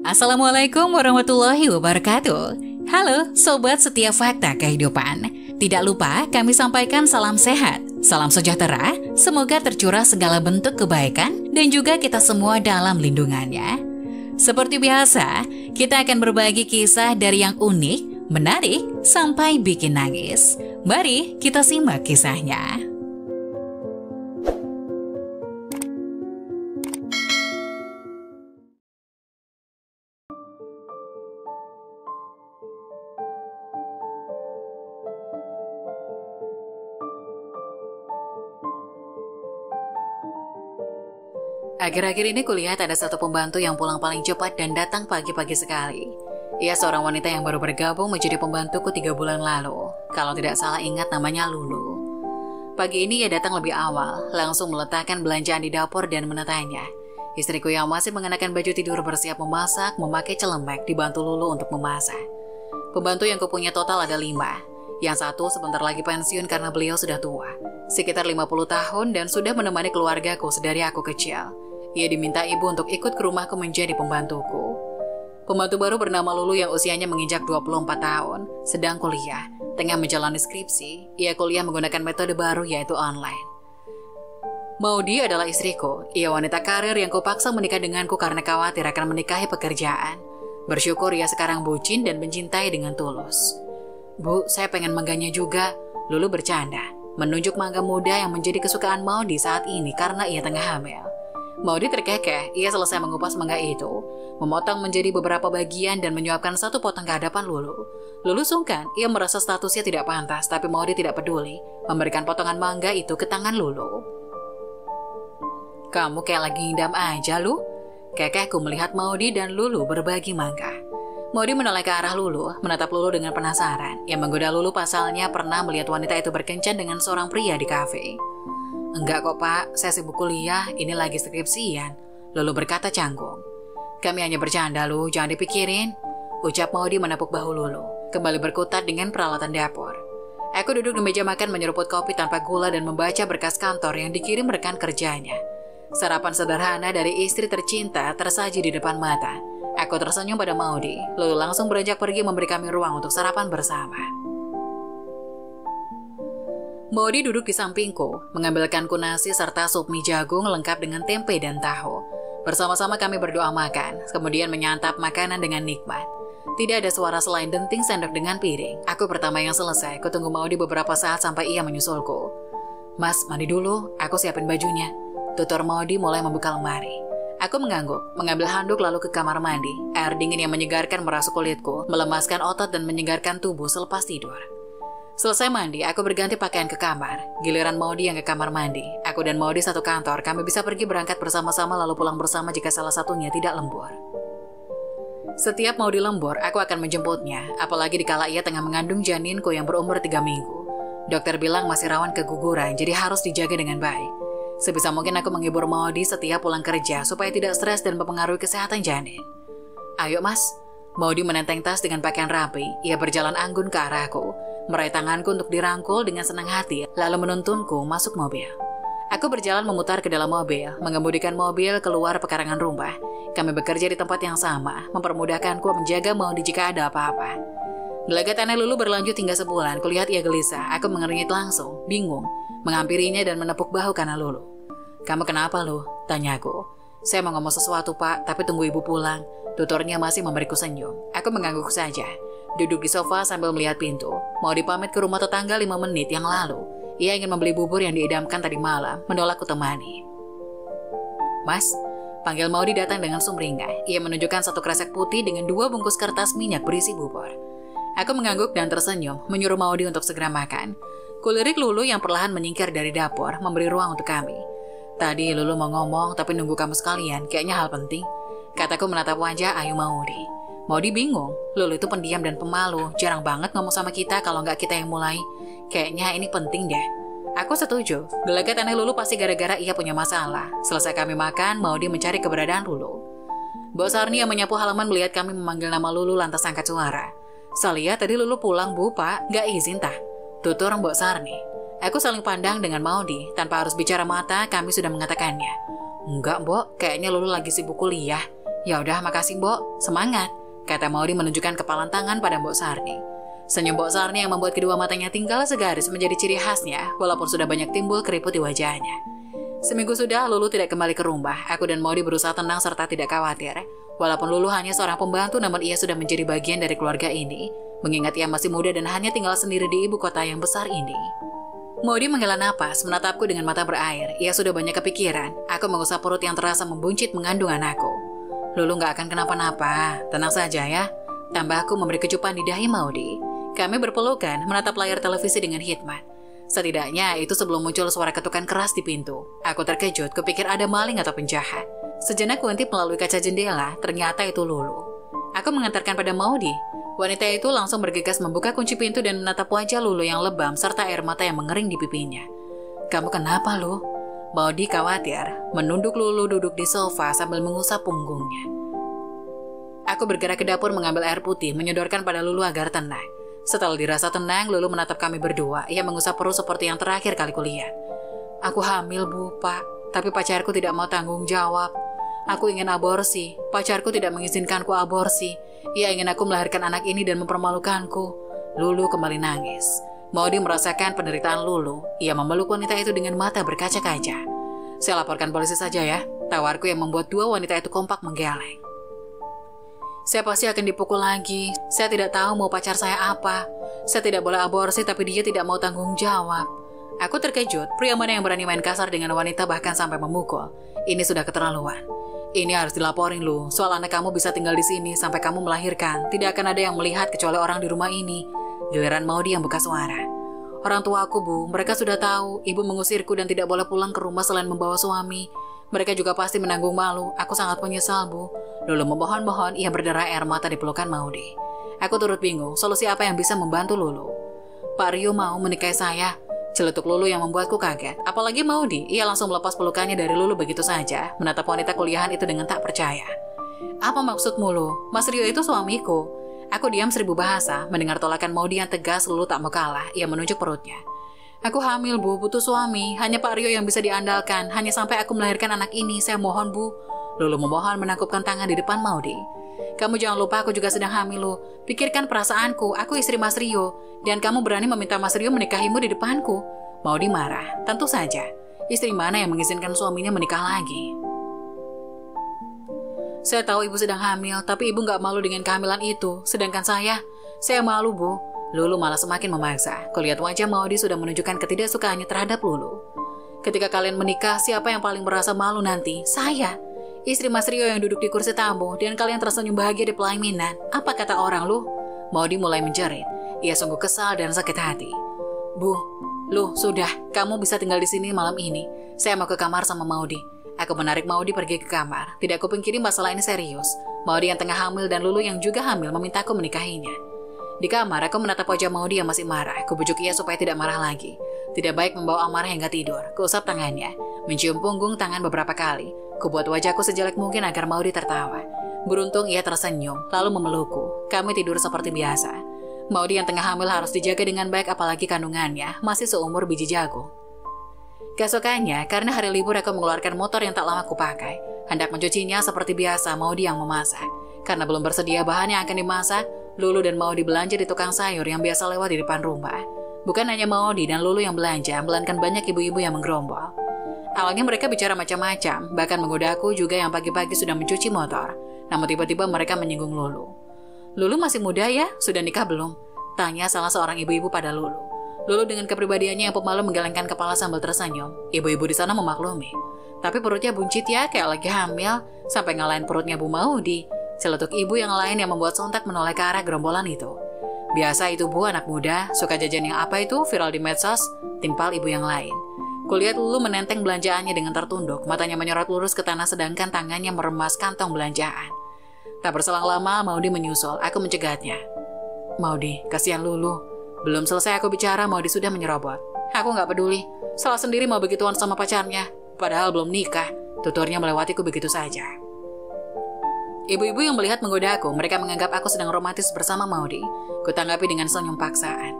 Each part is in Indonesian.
Assalamualaikum warahmatullahi wabarakatuh. Halo Sobat Setia Fakta Kehidupan. Tidak lupa kami sampaikan salam sehat, salam sejahtera, semoga tercurah segala bentuk kebaikan dan juga kita semua dalam lindungannya. Seperti biasa, kita akan berbagi kisah dari yang unik, menarik, sampai bikin nangis. Mari kita simak kisahnya. Akhir-akhir ini kulihat ada satu pembantu yang pulang paling cepat dan datang pagi-pagi sekali. Ia seorang wanita yang baru bergabung menjadi pembantuku 3 bulan lalu. Kalau tidak salah ingat namanya Lulu. Pagi ini ia datang lebih awal, langsung meletakkan belanjaan di dapur dan menatanya. Istriku yang masih mengenakan baju tidur bersiap memasak, memakai celemek dibantu Lulu untuk memasak. Pembantu yang kupunya total ada 5. Yang satu sebentar lagi pensiun karena beliau sudah tua, sekitar 50 tahun dan sudah menemani keluargaku sedari aku kecil. Ia diminta ibu untuk ikut ke rumahku menjadi pembantuku. Pembantu baru bernama Lulu yang usianya menginjak 24 tahun, sedang kuliah, tengah menjalani skripsi. Ia kuliah menggunakan metode baru yaitu online. Maudi adalah istriku. Ia wanita karir yang kupaksa menikah denganku karena khawatir akan menikahi pekerjaan. Bersyukur ia sekarang bucin dan mencintai dengan tulus. Bu, saya pengen mangganya juga. Lulu bercanda, menunjuk mangga muda yang menjadi kesukaan Maudi saat ini karena ia tengah hamil. Maudi terkekeh, ia selesai mengupas mangga itu, memotong menjadi beberapa bagian dan menyuapkan satu potong ke hadapan Lulu. Lulu sungkan, ia merasa statusnya tidak pantas, tapi Maudi tidak peduli, memberikan potongan mangga itu ke tangan Lulu. Kamu kayak lagi ngidam aja, Lu. Kekehku melihat Maudi dan Lulu berbagi mangga. Maudi menoleh ke arah Lulu, menatap Lulu dengan penasaran. Yang menggoda Lulu pasalnya pernah melihat wanita itu berkencan dengan seorang pria di kafe. Enggak kok Pak, saya sibuk kuliah, ini lagi skripsian. Lulu berkata canggung. Kami hanya bercanda Lu, jangan dipikirin. Ucap Maudi menepuk bahu Lulu, kembali berkutat dengan peralatan dapur. Aku duduk di meja makan menyeruput kopi tanpa gula dan membaca berkas kantor yang dikirim rekan kerjanya. Sarapan sederhana dari istri tercinta tersaji di depan mata. Aku tersenyum pada Maudi, Lulu langsung beranjak pergi memberi kami ruang untuk sarapan bersama. Maudi duduk di sampingku, mengambilkanku nasi serta sup mie jagung lengkap dengan tempe dan tahu. Bersama-sama kami berdoa makan, kemudian menyantap makanan dengan nikmat. Tidak ada suara selain denting sendok dengan piring. Aku pertama yang selesai, kutunggu Maudi beberapa saat sampai ia menyusulku. Mas, mandi dulu, aku siapin bajunya. Tutur Maudi mulai membuka lemari. Aku mengangguk, mengambil handuk lalu ke kamar mandi. Air dingin yang menyegarkan merasuk kulitku, melemaskan otot dan menyegarkan tubuh selepas tidur. Selesai mandi, aku berganti pakaian ke kamar. Giliran Maudi yang ke kamar mandi. Aku dan Maudi satu kantor, kami bisa pergi berangkat bersama-sama lalu pulang bersama jika salah satunya tidak lembur. Setiap Maudi lembur, aku akan menjemputnya, apalagi dikala ia tengah mengandung janinku yang berumur 3 minggu. Dokter bilang masih rawan keguguran, jadi harus dijaga dengan baik. Sebisa mungkin aku menghibur Maudi setiap pulang kerja supaya tidak stres dan mempengaruhi kesehatan janin. Ayo mas. Maudi menenteng tas dengan pakaian rapi. Ia berjalan anggun ke arahku, meraih tanganku untuk dirangkul dengan senang hati, lalu menuntunku masuk mobil. Aku berjalan memutar ke dalam mobil, mengemudikan mobil keluar pekarangan rumah. Kami bekerja di tempat yang sama, mempermudahkanku menjaga Maudi jika ada apa-apa. Gelagat aneh Lulu berlanjut hingga sebulan. Kulihat ia gelisah, aku mengernyit langsung, bingung, menghampirinya dan menepuk bahu kanan Lulu. Kamu kenapa Lu? Tanyaku. Saya mau ngomong sesuatu Pak, tapi tunggu ibu pulang. Tuturnya masih memberiku senyum. Aku mengangguk saja, duduk di sofa sambil melihat pintu. Mau dipamit ke rumah tetangga 5 menit yang lalu. Ia ingin membeli bubur yang diidamkan tadi malam, menolakku temani. Mas, panggil Maudi datang dengan sumringah. Ia menunjukkan satu kresek putih dengan 2 bungkus kertas minyak berisi bubur. Aku mengangguk dan tersenyum, menyuruh Maudi untuk segera makan. Kulirik Lulu yang perlahan menyingkir dari dapur, memberi ruang untuk kami. Tadi Lulu mau ngomong, tapi nunggu kamu sekalian, kayaknya hal penting. Kataku menatap wajah Ayu Maudi. Maudi bingung, Lulu itu pendiam dan pemalu, jarang banget ngomong sama kita kalau nggak kita yang mulai. Kayaknya ini penting deh. Aku setuju, gelagat aneh Lulu pasti gara-gara ia punya masalah. Selesai kami makan, Maudi mencari keberadaan Lulu. Mbok Sarni yang menyapu halaman melihat kami memanggil nama Lulu lantas angkat suara. Salia tadi Lulu pulang bu pak, nggak izin tah. Tutur Mbok Sarni. Aku saling pandang dengan Maudi, tanpa harus bicara mata kami sudah mengatakannya. Enggak Mbok, kayaknya Lulu lagi sibuk kuliah. Ya udah, makasih Mbok, semangat, kata Maudi menunjukkan kepalan tangan pada Mbok Sarni. Senyum Mbok Sarni yang membuat kedua matanya tinggal segaris menjadi ciri khasnya, walaupun sudah banyak timbul keriput di wajahnya. Seminggu sudah Lulu tidak kembali ke rumah. Aku dan Maudi berusaha tenang serta tidak khawatir. Walaupun Lulu hanya seorang pembantu, namun ia sudah menjadi bagian dari keluarga ini. Mengingat ia masih muda dan hanya tinggal sendiri di ibu kota yang besar ini. Maudi menghela napas, menatapku dengan mata berair. Ia sudah banyak kepikiran. Aku mengusap perut yang terasa membuncit mengandung anakku. Lulu gak akan kenapa-napa, tenang saja ya. Tambahku memberi kecupan di dahi Maudi. Kami berpelukan menatap layar televisi dengan hikmat. Setidaknya itu sebelum muncul suara ketukan keras di pintu. Aku terkejut, kupikir ada maling atau penjahat. Sejenak kuintip melalui kaca jendela, ternyata itu Lulu. Aku mengantarkan pada Maudi. Wanita itu langsung bergegas membuka kunci pintu dan menatap wajah Lulu yang lebam serta air mata yang mengering di pipinya. Kamu kenapa, Lu? Maudi khawatir, menunduk Lulu duduk di sofa sambil mengusap punggungnya. Aku bergerak ke dapur mengambil air putih, menyodorkan pada Lulu agar tenang. Setelah dirasa tenang, Lulu menatap kami berdua. Ia mengusap perut seperti yang terakhir kali kulihat. Aku hamil, Bu, Pak. Tapi pacarku tidak mau tanggung jawab. Aku ingin aborsi. Pacarku tidak mengizinkanku aborsi. Ia ingin aku melahirkan anak ini dan mempermalukanku. Lulu kembali nangis. Maudi merasakan penderitaan Lulu. Ia memeluk wanita itu dengan mata berkaca-kaca. Saya laporkan polisi saja ya. Tawarku yang membuat dua wanita itu kompak menggeleng. Saya pasti akan dipukul lagi. Saya tidak tahu mau pacar saya apa. Saya tidak boleh aborsi tapi dia tidak mau tanggung jawab. Aku terkejut, pria mana yang berani main kasar dengan wanita bahkan sampai memukul. Ini sudah keterlaluan. Ini harus dilaporin Lu. Soal anak kamu bisa tinggal di sini sampai kamu melahirkan. Tidak akan ada yang melihat kecuali orang di rumah ini. Giliran Maudi yang buka suara. Orang tua aku, Bu, mereka sudah tahu. Ibu mengusirku dan tidak boleh pulang ke rumah selain membawa suami. Mereka juga pasti menanggung malu. Aku sangat menyesal, Bu. Lulu memohon-mohon, ia berderai air mata di pelukan Maudi. Aku turut bingung, solusi apa yang bisa membantu Lulu? Pak Rio mau menikahi saya. Celetuk Lulu yang membuatku kaget. Apalagi Maudi, ia langsung melepas pelukannya dari Lulu begitu saja, menatap wanita kuliahan itu dengan tak percaya. Apa maksudmu, Lu? Mas Rio itu suamiku. Aku diam 1000 bahasa, mendengar tolakan Maudi yang tegas. Lulu tak mau kalah, ia menunjuk perutnya. Aku hamil, Bu, butuh suami. Hanya Pak Rio yang bisa diandalkan. Hanya sampai aku melahirkan anak ini, saya mohon, Bu. Lulu memohon menangkupkan tangan di depan Maudi. Kamu jangan lupa aku juga sedang hamil, Lu. Pikirkan perasaanku, aku istri Mas Rio. Dan kamu berani meminta Mas Rio menikahimu di depanku. Maudi marah. Tentu saja. Istri mana yang mengizinkan suaminya menikah lagi? Saya tahu ibu sedang hamil, tapi ibu gak malu dengan kehamilan itu. Sedangkan saya malu, Bu. Lulu malah semakin memaksa. Kulihat wajah Maudi sudah menunjukkan ketidaksukaannya terhadap Lulu. Ketika kalian menikah, siapa yang paling merasa malu nanti? Saya. Istri Mas Rio yang duduk di kursi tamu dan kalian tersenyum bahagia di pelaminan. Apa kata orang, Lu? Maudi mulai menjerit. Ia sungguh kesal dan sakit hati. Bu, Lu, sudah. Kamu bisa tinggal di sini malam ini. Saya mau ke kamar sama Maudi. Aku menarik Maudi pergi ke kamar. Tidak kupungkiri masalah ini serius. Maudi yang tengah hamil dan Lulu yang juga hamil memintaku menikahinya. Di kamar, aku menatap wajah Maudi yang masih marah. Kubujuk ia supaya tidak marah lagi. Tidak baik membawa amarah hingga tidur. Kuusap tangannya, mencium punggung tangan beberapa kali. Kubuat wajahku sejelek mungkin agar Maudi tertawa. Beruntung ia tersenyum, lalu memelukku. Kami tidur seperti biasa. Maudi yang tengah hamil harus dijaga dengan baik apalagi kandungannya masih seumur biji jagung. Keesokannya, karena hari libur aku mengeluarkan motor yang tak lama kupakai. Hendak mencucinya seperti biasa, Maudi yang memasak. Karena belum bersedia bahan yang akan dimasak, Lulu dan Maudi belanja di tukang sayur yang biasa lewat di depan rumah. Bukan hanya Maudi dan Lulu yang belanja, melainkan banyak ibu-ibu yang menggerombol. Awalnya mereka bicara macam-macam, bahkan menggodaku juga yang pagi-pagi sudah mencuci motor. Namun tiba-tiba mereka menyinggung Lulu. Lulu masih muda ya? Sudah nikah belum? Tanya salah seorang ibu-ibu pada Lulu. Lulu dengan kepribadiannya yang pemalu menggelengkan kepala sambil tersenyum. Ibu-ibu di sana memaklumi. Tapi perutnya buncit ya, kayak lagi hamil, sampai ngalahin perutnya Bu Maudi. Celetuk ibu yang lain yang membuat sontak menoleh ke arah gerombolan itu. Biasa itu Bu, anak muda, suka jajan yang apa itu, viral di medsos, timpal ibu yang lain. Kulihat Lulu menenteng belanjaannya dengan tertunduk, matanya menyorot lurus ke tanah sedangkan tangannya meremas kantong belanjaan. Tak berselang lama, Maudi menyusul, aku mencegatnya. Maudi, kasihan Lulu. Belum selesai aku bicara, Maudi sudah menyerobot. Aku gak peduli, salah sendiri mau begituan sama pacarnya. Padahal belum nikah, tuturnya melewatiku begitu saja. Ibu-ibu yang melihat menggodaku, mereka menganggap aku sedang romantis bersama Maudi. Kutanggapi dengan senyum paksaan.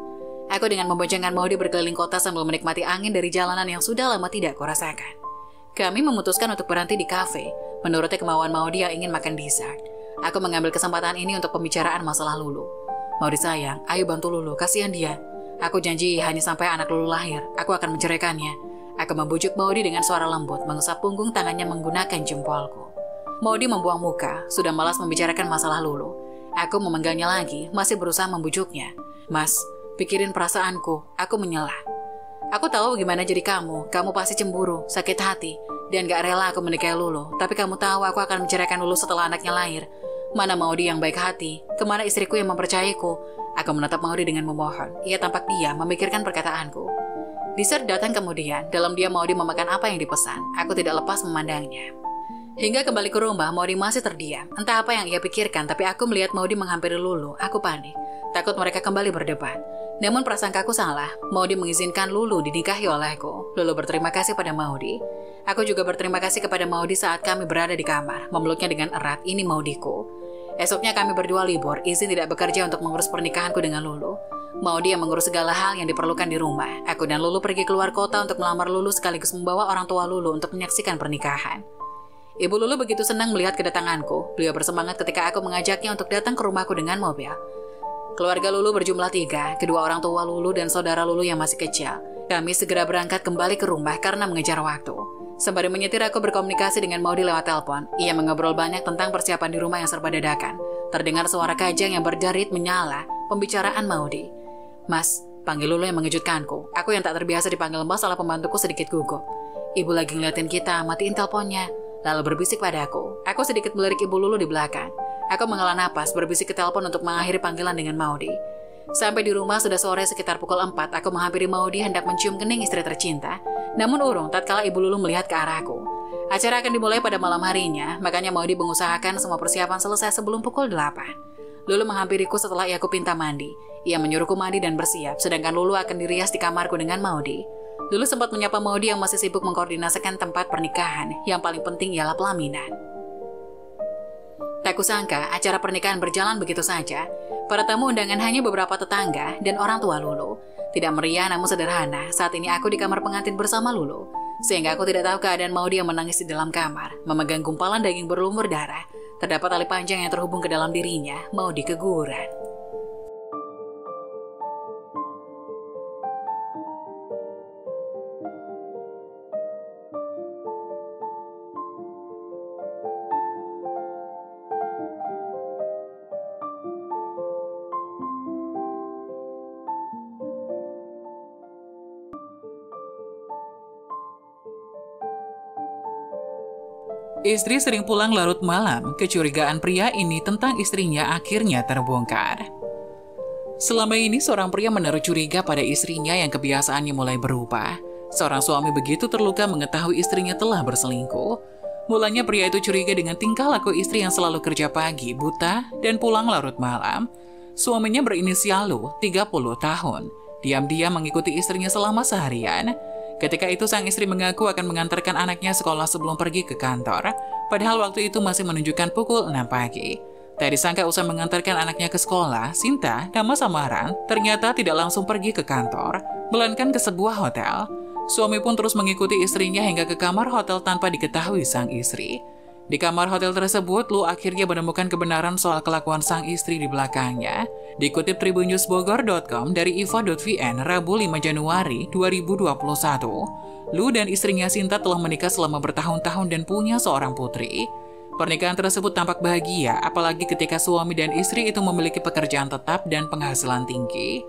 Aku dengan memboncengkan Maudi berkeliling kota sambil menikmati angin dari jalanan yang sudah lama tidak kurasakan. Kami memutuskan untuk berhenti di kafe. Menuruti kemauan Maudi yang ingin makan dessert. Aku mengambil kesempatan ini untuk pembicaraan masalah Lulu. Maudi sayang, ayo bantu Lulu, kasihan dia. Aku janji hanya sampai anak Lulu lahir, aku akan menceraikannya. Aku membujuk Maudi dengan suara lembut, mengusap punggung tangannya menggunakan jempolku. Maudi membuang muka, sudah malas membicarakan masalah Lulu. Aku memenggangnya lagi, masih berusaha membujuknya. Mas, pikirin perasaanku, aku menyelah. Aku tahu gimana jadi kamu pasti cemburu, sakit hati, dan gak rela aku menikahi Lulu. Tapi kamu tahu aku akan menceraikan Lulu setelah anaknya lahir. Mana Maudi yang baik hati, kemana istriku yang mempercayaiku. Aku menatap Maudi dengan memohon, ia tampak diam memikirkan perkataanku. Dessert datang kemudian, dalam diam Maudi memakan apa yang dipesan, aku tidak lepas memandangnya. Hingga kembali ke rumah, Maudi masih terdiam. Entah apa yang ia pikirkan, tapi aku melihat Maudi menghampiri Lulu. Aku panik, takut mereka kembali berdebat. Namun prasangkaku salah, Maudi mengizinkan Lulu dinikahi olehku. Lulu berterima kasih pada Maudi. Aku juga berterima kasih kepada Maudi saat kami berada di kamar, memeluknya dengan erat, ini Maudiku. Esoknya kami berdua libur, izin tidak bekerja untuk mengurus pernikahanku dengan Lulu. Maudi yang mengurus segala hal yang diperlukan di rumah. Aku dan Lulu pergi keluar kota untuk melamar Lulu sekaligus membawa orang tua Lulu untuk menyaksikan pernikahan. Ibu Lulu begitu senang melihat kedatanganku. Beliau bersemangat ketika aku mengajaknya untuk datang ke rumahku dengan mobil. Keluarga Lulu berjumlah 3, kedua orang tua Lulu dan saudara Lulu yang masih kecil. Kami segera berangkat kembali ke rumah karena mengejar waktu. Sembari menyetir aku berkomunikasi dengan Maudi lewat telepon. Ia mengobrol banyak tentang persiapan di rumah yang serba dadakan. Terdengar suara kajang yang berderit menyala, pembicaraan Maudi. Mas, panggil Lulu yang mengejutkanku. Aku yang tak terbiasa dipanggil Mas oleh pembantuku sedikit gugup. Ibu lagi ngeliatin kita, matiin teleponnya. Lalu berbisik padaku. Aku sedikit melirik Ibu Lulu di belakang. Aku menghela napas, berbisik ke telepon untuk mengakhiri panggilan dengan Maudi. Sampai di rumah sudah sore sekitar pukul 4, aku menghampiri Maudi hendak mencium kening istri tercinta. Namun urung tatkala Ibu Lulu melihat ke arahku. Acara akan dimulai pada malam harinya, makanya Maudi mengusahakan semua persiapan selesai sebelum pukul 8. Lulu menghampiriku setelah ia kupinta mandi. Ia menyuruhku mandi dan bersiap, sedangkan Lulu akan dirias di kamarku dengan Maudi. Lulu sempat menyapa Maudi yang masih sibuk mengkoordinasikan tempat pernikahan, yang paling penting ialah pelaminan. Tak kusangka acara pernikahan berjalan begitu saja. Para tamu undangan hanya beberapa tetangga dan orang tua Lulu. Tidak meriah namun sederhana, saat ini aku di kamar pengantin bersama Lulu. Sehingga aku tidak tahu keadaan Maudi yang menangis di dalam kamar, memegang gumpalan daging berlumur darah. Terdapat tali panjang yang terhubung ke dalam dirinya, Maudi keguguran. Istri sering pulang larut malam, kecurigaan pria ini tentang istrinya akhirnya terbongkar. Selama ini seorang pria menaruh curiga pada istrinya yang kebiasaannya mulai berubah. Seorang suami begitu terluka mengetahui istrinya telah berselingkuh. Mulanya pria itu curiga dengan tingkah laku istri yang selalu kerja pagi, buta, dan pulang larut malam. Suaminya berinisial Lu, 30 tahun. Diam-diam mengikuti istrinya selama seharian. Ketika itu sang istri mengaku akan mengantarkan anaknya sekolah sebelum pergi ke kantor, padahal waktu itu masih menunjukkan pukul 6 pagi. Tak disangka usai mengantarkan anaknya ke sekolah, Sinta, nama samaran, ternyata tidak langsung pergi ke kantor, melainkan ke sebuah hotel. Suami pun terus mengikuti istrinya hingga ke kamar hotel tanpa diketahui sang istri. Di kamar hotel tersebut, Lu akhirnya menemukan kebenaran soal kelakuan sang istri di belakangnya. Dikutip tribunnewsbogor.com dari iva.vn Rabu 5 Januari 2021, Lu dan istrinya Sinta telah menikah selama bertahun-tahun dan punya seorang putri. Pernikahan tersebut tampak bahagia, apalagi ketika suami dan istri itu memiliki pekerjaan tetap dan penghasilan tinggi.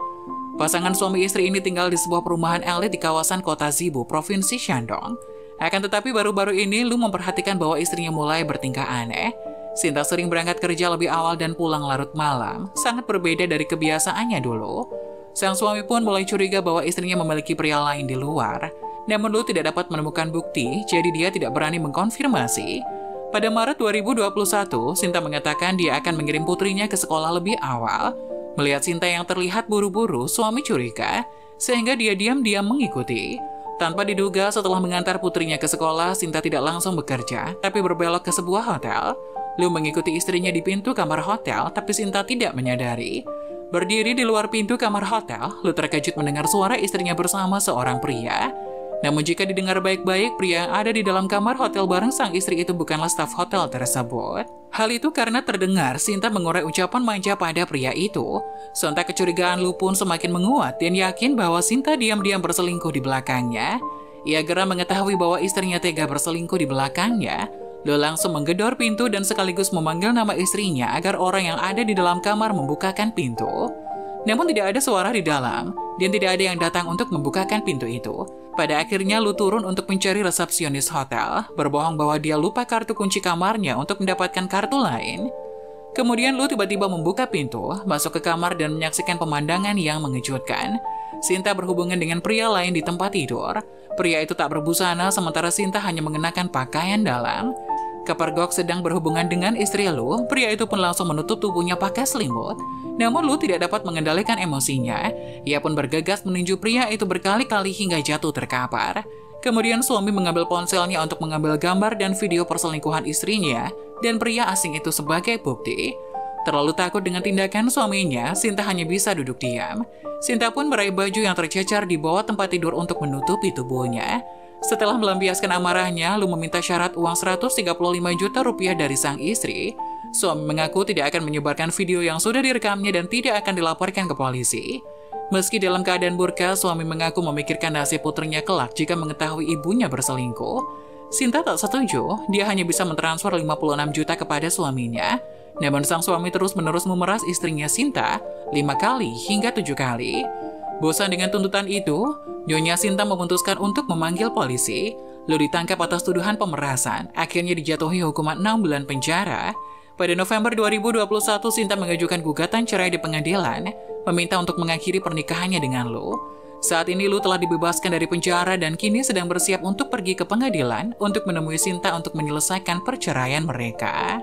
Pasangan suami istri ini tinggal di sebuah perumahan elit di kawasan kota Zibo, Provinsi Shandong. Akan tetapi baru-baru ini Lu memperhatikan bahwa istrinya mulai bertingkah aneh. Sinta sering berangkat kerja lebih awal dan pulang larut malam, sangat berbeda dari kebiasaannya dulu. Sang suami pun mulai curiga bahwa istrinya memiliki pria lain di luar. Namun Lu tidak dapat menemukan bukti, jadi dia tidak berani mengkonfirmasi. Pada Maret 2021, Sinta mengatakan dia akan mengirim putrinya ke sekolah lebih awal. Melihat Sinta yang terlihat buru-buru, suami curiga, sehingga dia diam-diam mengikuti. Tanpa diduga, setelah mengantar putrinya ke sekolah, Sinta tidak langsung bekerja, tapi berbelok ke sebuah hotel. Lu mengikuti istrinya di pintu kamar hotel, tapi Sinta tidak menyadari. Berdiri di luar pintu kamar hotel, Lu terkejut mendengar suara istrinya bersama seorang pria. Namun jika didengar baik-baik, pria yang ada di dalam kamar hotel bareng sang istri itu bukanlah staf hotel tersebut. Hal itu karena terdengar Sinta mengurai ucapan manja pada pria itu. Sontak kecurigaan Lu pun semakin menguat dan yakin bahwa Sinta diam-diam berselingkuh di belakangnya. Ia geram mengetahui bahwa istrinya tega berselingkuh di belakangnya. Lu langsung menggedor pintu dan sekaligus memanggil nama istrinya agar orang yang ada di dalam kamar membukakan pintu. Namun tidak ada suara di dalam, dan tidak ada yang datang untuk membukakan pintu itu. Pada akhirnya Lu turun untuk mencari resepsionis hotel, berbohong bahwa dia lupa kartu kunci kamarnya untuk mendapatkan kartu lain. Kemudian Lu tiba-tiba membuka pintu, masuk ke kamar dan menyaksikan pemandangan yang mengejutkan. Sinta berhubungan dengan pria lain di tempat tidur. Pria itu tak berbusana, sementara Sinta hanya mengenakan pakaian dalam. Kepergok sedang berhubungan dengan istri Lu, pria itu pun langsung menutup tubuhnya pakai selimut. Namun Lu tidak dapat mengendalikan emosinya. Ia pun bergegas meninju pria itu berkali-kali hingga jatuh terkapar. Kemudian suami mengambil ponselnya untuk mengambil gambar dan video perselingkuhan istrinya dan pria asing itu sebagai bukti. Terlalu takut dengan tindakan suaminya, Sinta hanya bisa duduk diam. Sinta pun meraih baju yang tercecar di bawah tempat tidur untuk menutupi tubuhnya. Setelah melampiaskan amarahnya, Lu meminta syarat uang 135 juta rupiah dari sang istri. Suami mengaku tidak akan menyebarkan video yang sudah direkamnya dan tidak akan dilaporkan ke polisi. Meski dalam keadaan burka, suami mengaku memikirkan nasib putrinya kelak jika mengetahui ibunya berselingkuh. Sinta tak setuju, dia hanya bisa mentransfer 56 juta kepada suaminya. Namun sang suami terus-menerus memeras istrinya Sinta 5 kali hingga 7 kali. Bosan dengan tuntutan itu, Nyonya Sinta memutuskan untuk memanggil polisi. Lu ditangkap atas tuduhan pemerasan, akhirnya dijatuhi hukuman 6 bulan penjara. Pada November 2021, Sinta mengajukan gugatan cerai di pengadilan, meminta untuk mengakhiri pernikahannya dengan Lu. Saat ini Lu telah dibebaskan dari penjara dan kini sedang bersiap untuk pergi ke pengadilan untuk menemui Sinta untuk menyelesaikan perceraian mereka.